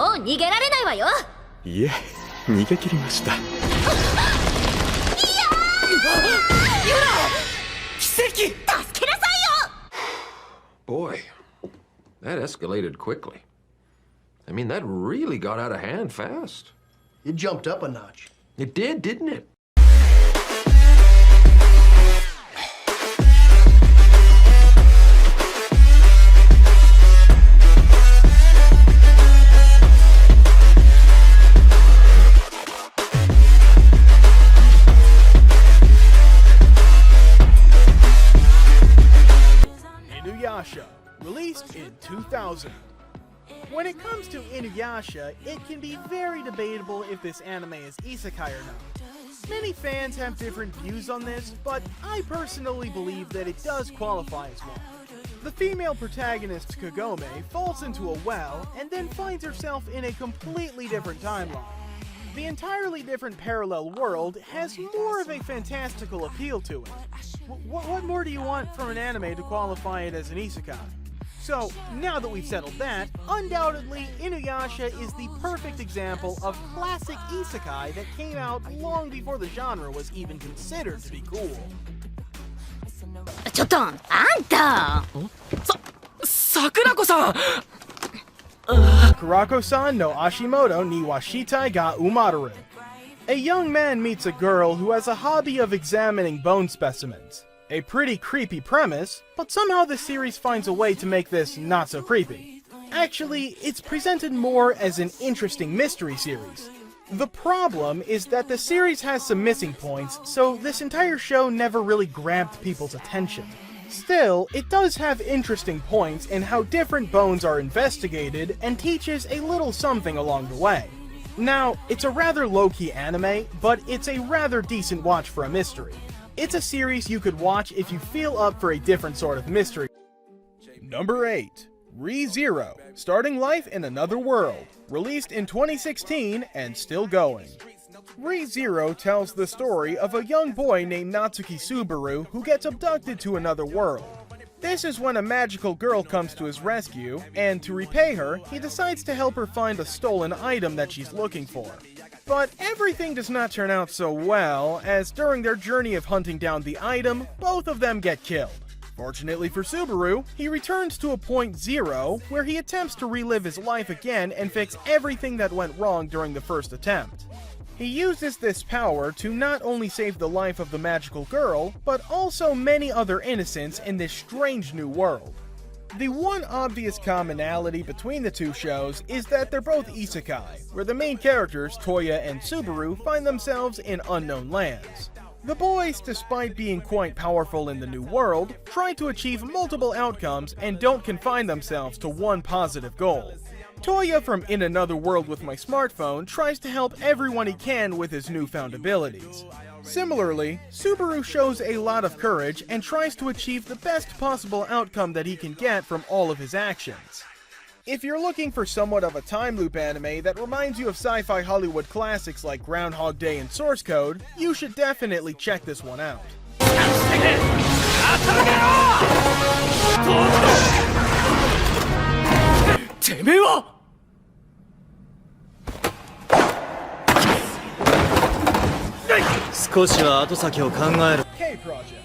もう逃げられないわよ。いえ、逃げ切りました。Boy, that escalated quickly. I mean, that really got out of hand fast. It jumped up a notch. It did, didn't it? Inuyasha, released in 2000. When it comes to Inuyasha, it can be very debatable if this anime is isekai or not. Many fans have different views on this, but I personally believe that it does qualify as one. The female protagonist Kagome falls into a well and then finds herself in a completely different timeline. The entirely different parallel world has more of a fantastical appeal to it. What more do you want from an anime to qualify it as an isekai? So, now that we've settled that, undoubtedly Inuyasha is the perfect example of classic isekai that came out long before the genre was even considered to be cool. ちょっと、あんた。桜子さん。Kurako-san no Ashimoto ni washitai ga umaru. A young man meets a girl who has a hobby of examining bone specimens. A pretty creepy premise, but somehow the series finds a way to make this not so creepy. Actually, it's presented more as an interesting mystery series. The problem is that the series has some missing points, so this entire show never really grabbed people's attention. Still, it does have interesting points in how different bones are investigated and teaches a little something along the way. Now, it's a rather low-key anime, but it's a rather decent watch for a mystery. It's a series you could watch if you feel up for a different sort of mystery. Number 8. Re:Zero, Starting Life in Another World, released in 2016 and still going. Re:Zero tells the story of a young boy named Natsuki Subaru who gets abducted to another world. This is when a magical girl comes to his rescue, and to repay her, he decides to help her find a stolen item that she's looking for. But everything does not turn out so well, as during their journey of hunting down the item, both of them get killed. Fortunately for Subaru, he returns to a point zero, where he attempts to relive his life again and fix everything that went wrong during the first attempt. He uses this power to not only save the life of the magical girl, but also many other innocents in this strange new world. The one obvious commonality between the two shows is that they're both isekai, where the main characters, Toya and Subaru, find themselves in unknown lands. The boys, despite being quite powerful in the new world, try to achieve multiple outcomes and don't confine themselves to one positive goal. Toya from In Another World with My Smartphone tries to help everyone he can with his newfound abilities. Similarly, Subaru shows a lot of courage and tries to achieve the best possible outcome that he can get from all of his actions. If you're looking for somewhat of a time loop anime that reminds you of sci-fi Hollywood classics like Groundhog Day and Source Code, you should definitely check this one out. K-Project.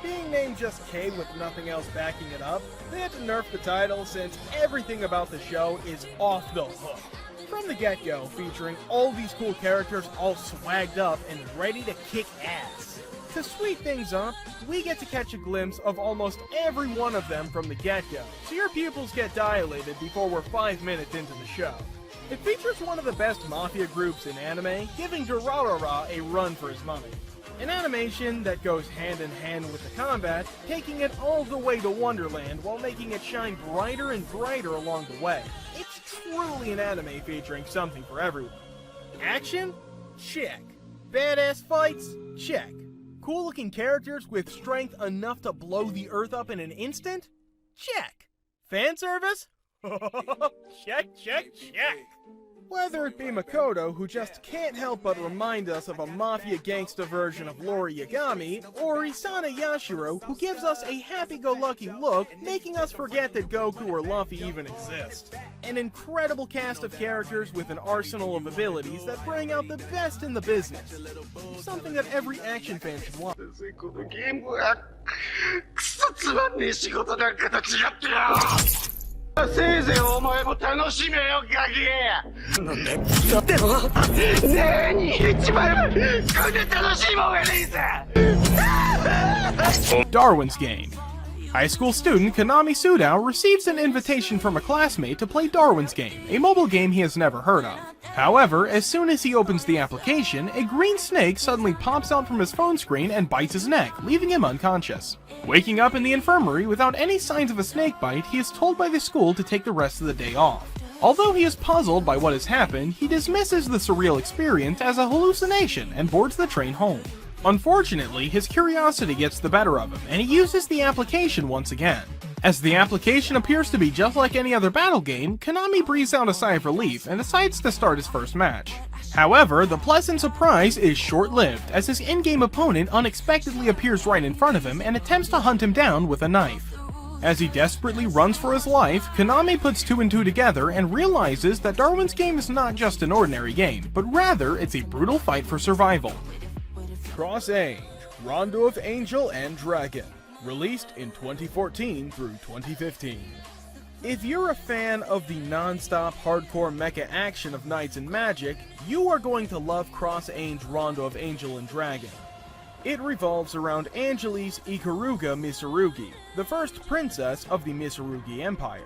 Being named just K with nothing else backing it up, they had to nerf the title since everything about the show is off the hook. From the get-go, featuring all these cool characters all swagged up and ready to kick ass. To sweep things up, we get to catch a glimpse of almost every one of them from the get-go, so your pupils get dilated before we're 5 minutes into the show. It features one of the best mafia groups in anime, giving Durarara a run for his money. An animation that goes hand in hand with the combat, taking it all the way to Wonderland while making it shine brighter and brighter along the way. It's truly an anime featuring something for everyone. Action? Check. Badass fights? Check. Cool looking characters with strength enough to blow the earth up in an instant? Check. Fan service? Check, check, check. Whether it be Makoto, who just can't help but remind us of a mafia gangsta version of Lori Yagami, or Isana Yashiro, who gives us a happy-go-lucky look, making us forget that Goku or Luffy even exist. an incredible cast of characters with an arsenal of abilities that bring out the best in the business. Something that every action fan should want. このゲームはクソつまんねえ仕事なんかと違ってよ。せいぜいお前も楽しめよガキ。なんでねえに一番こんな楽しいもんがねえさ。Darwin's Game. High school student Kanami Sudao receives an invitation from a classmate to play Darwin's Game, a mobile game he has never heard of. However, as soon as he opens the application, a green snake suddenly pops out from his phone screen and bites his neck, leaving him unconscious. Waking up in the infirmary without any signs of a snake bite, he is told by the school to take the rest of the day off. Although he is puzzled by what has happened, he dismisses the surreal experience as a hallucination and boards the train home. Unfortunately, his curiosity gets the better of him, and he uses the application once again. As the application appears to be just like any other battle game, Konami breathes out a sigh of relief and decides to start his first match. However, the pleasant surprise is short-lived, as his in-game opponent unexpectedly appears right in front of him and attempts to hunt him down with a knife. As he desperately runs for his life, Konami puts two and two together and realizes that Darwin's Game is not just an ordinary game, but rather it's a brutal fight for survival. Cross Age, Rondo of Angel and Dragon, released in 2014 through 2015. If you're a fan of the non-stop hardcore mecha action of Knights and Magic, you are going to love Cross Age, Rondo of Angel and Dragon. It revolves around Angeles Ikaruga Mitsurugi, the first princess of the Mitsurugi Empire.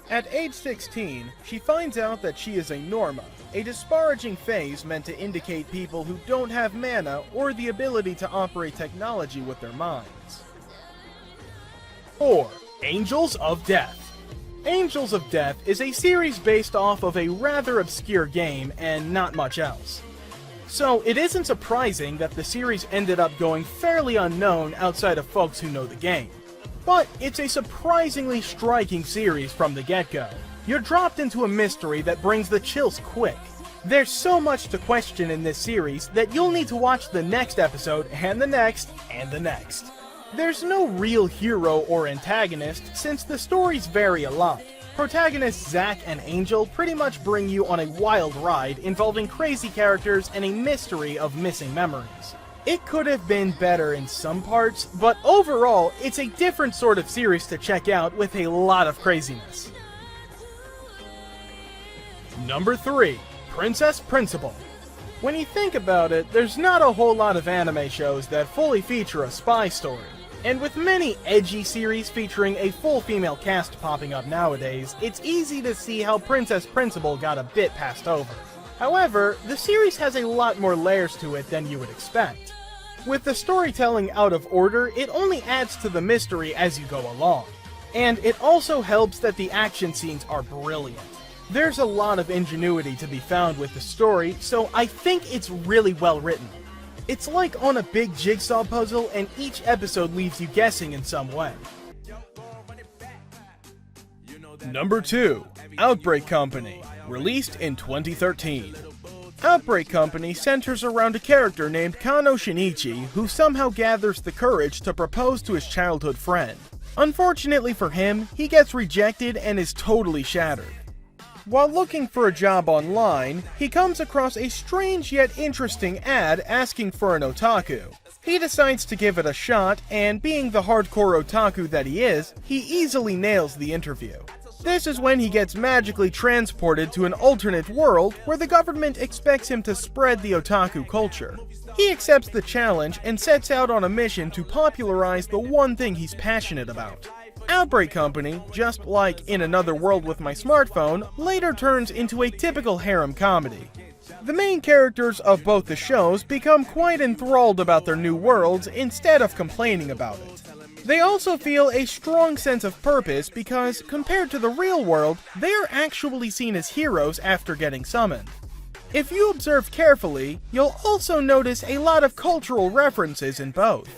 At age 16, she finds out that she is a Norma, a disparaging phase meant to indicate people who don't have mana or the ability to operate technology with their minds. 4. Angels of Death. Angels of Death is a series based off of a rather obscure game and not much else. So it isn't surprising that the series ended up going fairly unknown outside of folks who know the game. But it's a surprisingly striking series from the get-go. You're dropped into a mystery that brings the chills quick. There's so much to question in this series that you'll need to watch the next episode and the next and the next. There's no real hero or antagonist since the stories vary a lot. Protagonists Zack and Angel pretty much bring you on a wild ride involving crazy characters and a mystery of missing memories. It could have been better in some parts, but overall, it's a different sort of series to check out with a lot of craziness. Number 3. Princess Principal. When you think about it, there's not a whole lot of anime shows that fully feature a spy story. And with many edgy series featuring a full female cast popping up nowadays, it's easy to see how Princess Principal got a bit passed over. However, the series has a lot more layers to it than you would expect. With the storytelling out of order, it only adds to the mystery as you go along. And it also helps that the action scenes are brilliant. There's a lot of ingenuity to be found with the story, so I think it's really well written. It's like on a big jigsaw puzzle, and each episode leaves you guessing in some way. Number 2. Outbreak Company, released in 2013. Outbreak Company centers around a character named Kano Shinichi who somehow gathers the courage to propose to his childhood friend. Unfortunately for him, he gets rejected and is totally shattered. While looking for a job online, he comes across a strange yet interesting ad asking for an otaku. He decides to give it a shot, and being the hardcore otaku that he is, he easily nails the interview. This is when he gets magically transported to an alternate world where the government expects him to spread the otaku culture. He accepts the challenge and sets out on a mission to popularize the one thing he's passionate about. Outbreak Company, just like In Another World with My Smartphone, later turns into a typical harem comedy. The main characters of both the shows become quite enthralled about their new worlds instead of complaining about it. They also feel a strong sense of purpose because, compared to the real world, they are actually seen as heroes after getting summoned. If you observe carefully, you'll also notice a lot of cultural references in both.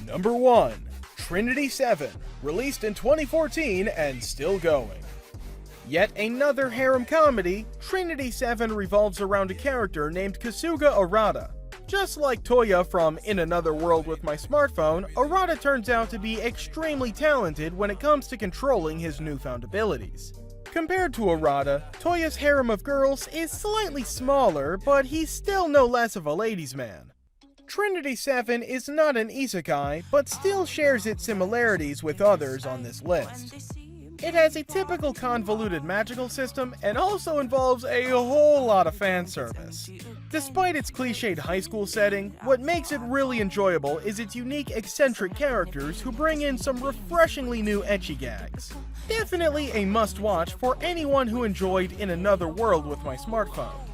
Number 1. Trinity 7, released in 2014 and still going. Yet another harem comedy, Trinity 7 revolves around a character named Kasuga Arata. Just like Toya from In Another World with My Smartphone, Arata turns out to be extremely talented when it comes to controlling his newfound abilities. Compared to Arata, Toya's harem of girls is slightly smaller, but he's still no less of a ladies' man. Trinity 7 is not an isekai, but still shares its similarities with others on this list. It has a typical convoluted magical system and also involves a whole lot of fan service. Despite its cliched high school setting, what makes it really enjoyable is its unique eccentric characters who bring in some refreshingly new ecchi gags. Definitely a must-watch for anyone who enjoyed In Another World with My Smartphone.